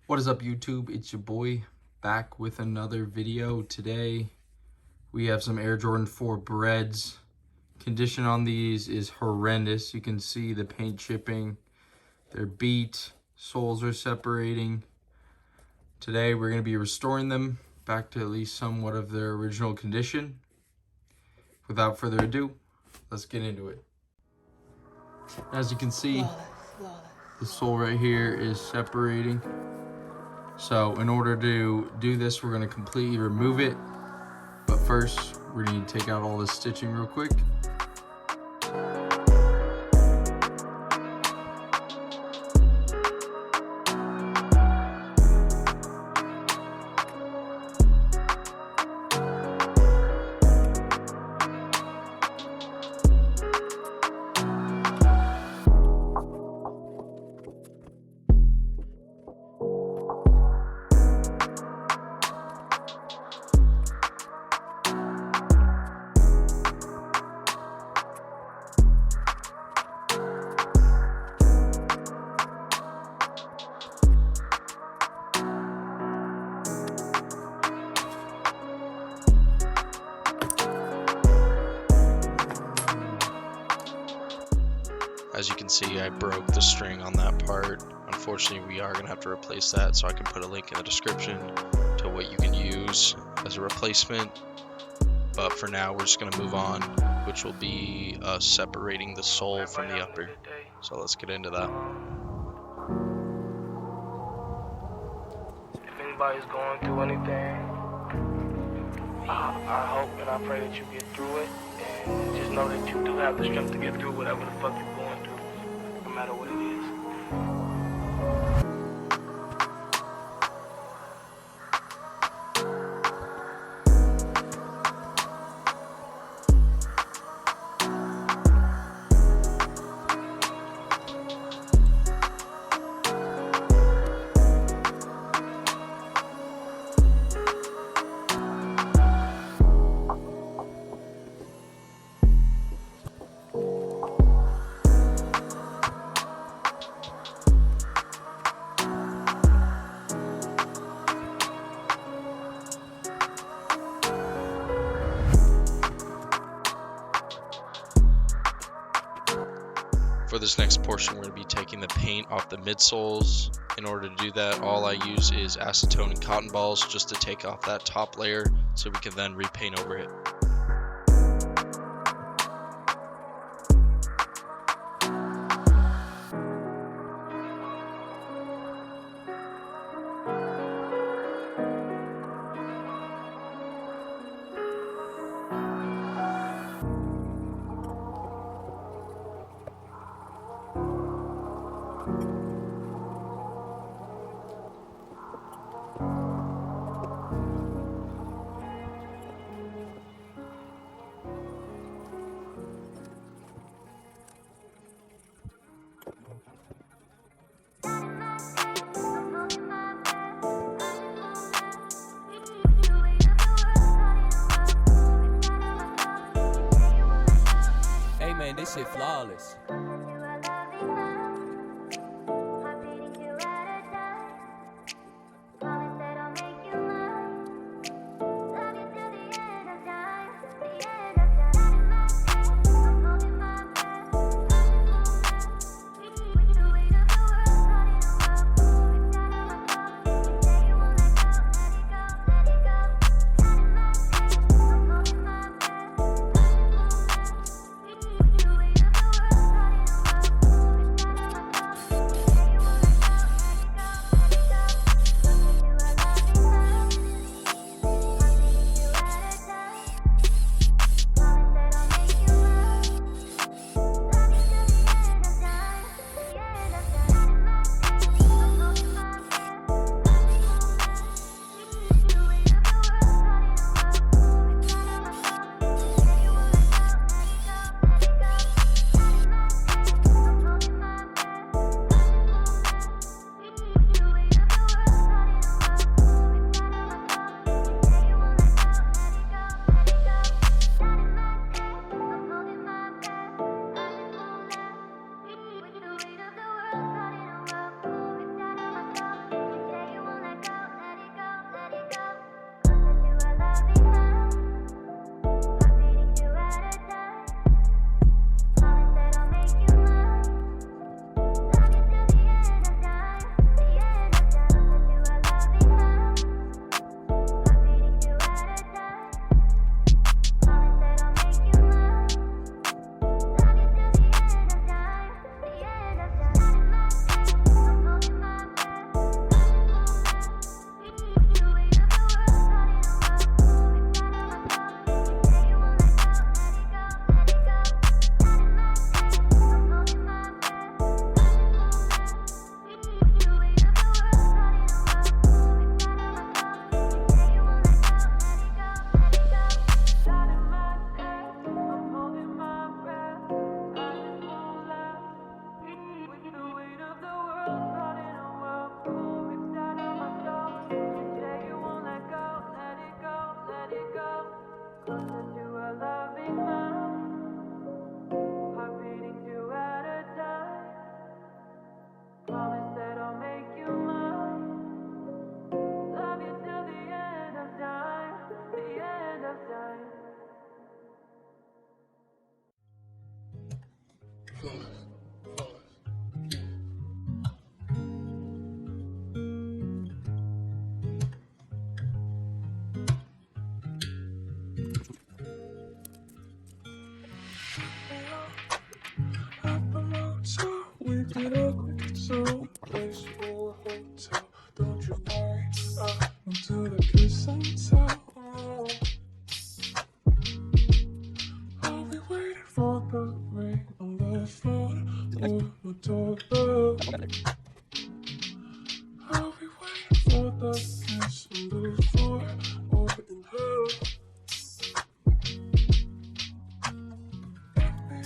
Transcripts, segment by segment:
What is up, YouTube? It's your boy back with another video. Today we have some Air Jordan 4 BREDs. Condition on these is horrendous. You can see the paint chipping. They're beat. Soles are separating. Today we're going to be restoring them back to at least somewhat of their original condition. Without further ado, let's get into it. As you can see, the sole right here is separating. So in order to do this, we're going to completely remove it. But first, we're going to take out all this stitching real quick. As you can see, I broke the string on that part. Unfortunately, we are going to have to replace that, so I can put a link in the description to what you can use as a replacement. But for now, we're just going to move on, which will be separating the sole from the upper. So let's get into that. If anybody's going through anything, I hope and I pray that you get through it, and just know that you do have the strength to get through whatever the fuck you're going through, no matter what it is. For this next portion, we're going to be taking the paint off the midsoles. In order to do that, all I use is acetone and cotton balls just to take off that top layer so we can then repaint over it. Man, this shit flawless. can look like it's someplace or a hotel. Don't you worry, I'll do the kiss and tell. I'll be waiting for the ring on the phone or the doorbell. I'll be waiting for the kiss on the floor or in hell. Pick me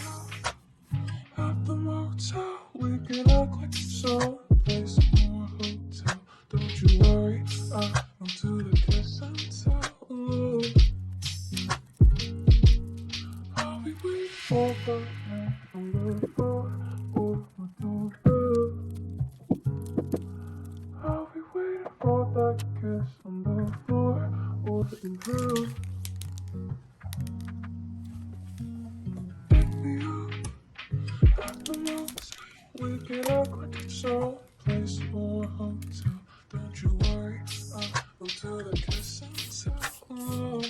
up at the motel. We can act like it's someplace or a hotel. Don't you worry, I'll do the kiss and tell. I'll be waiting for the ring on the floor or the doorbell. I'll be waiting for that kiss on the floor or in hell. Pick me up at the motel. We can act like it's someplace or a hotel. Don't you worry, I'll do the kiss and tell.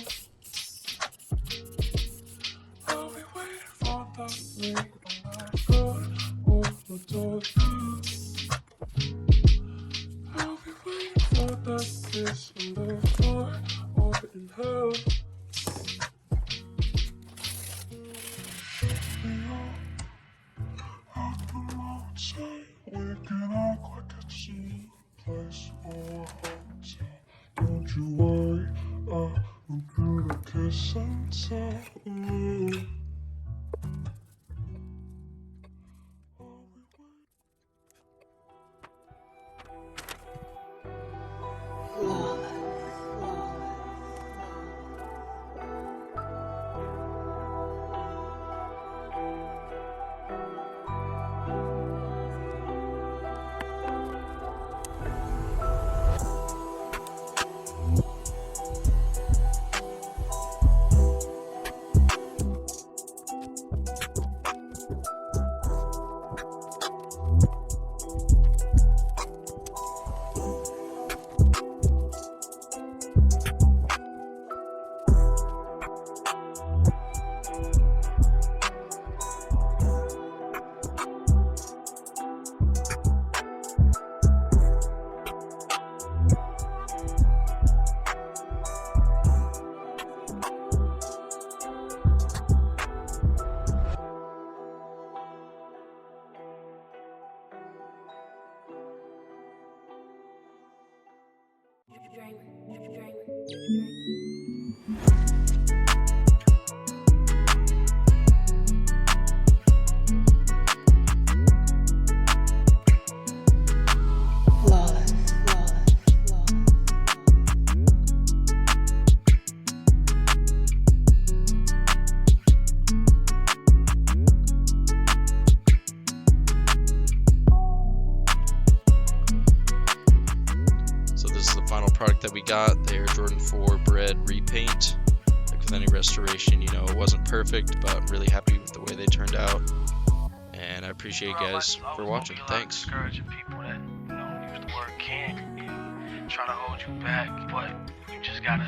I'll be waiting for that ring on the floor or the doorbell. I'll be waiting for that kiss on the floor or in hell. We all at the motel. We can act like it's someplace or a hotel. Don't you worry, I'll do the kiss and tell. Product that we got, the Air Jordan 4 Bred repaint. Like with any restoration, you know, it wasn't perfect, but really happy with the way they turned out. And I appreciate you guys for watching. Thanks. Discouraging people that, you know, use the word can't and try to hold you back, but you just gotta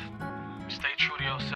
stay true to yourself.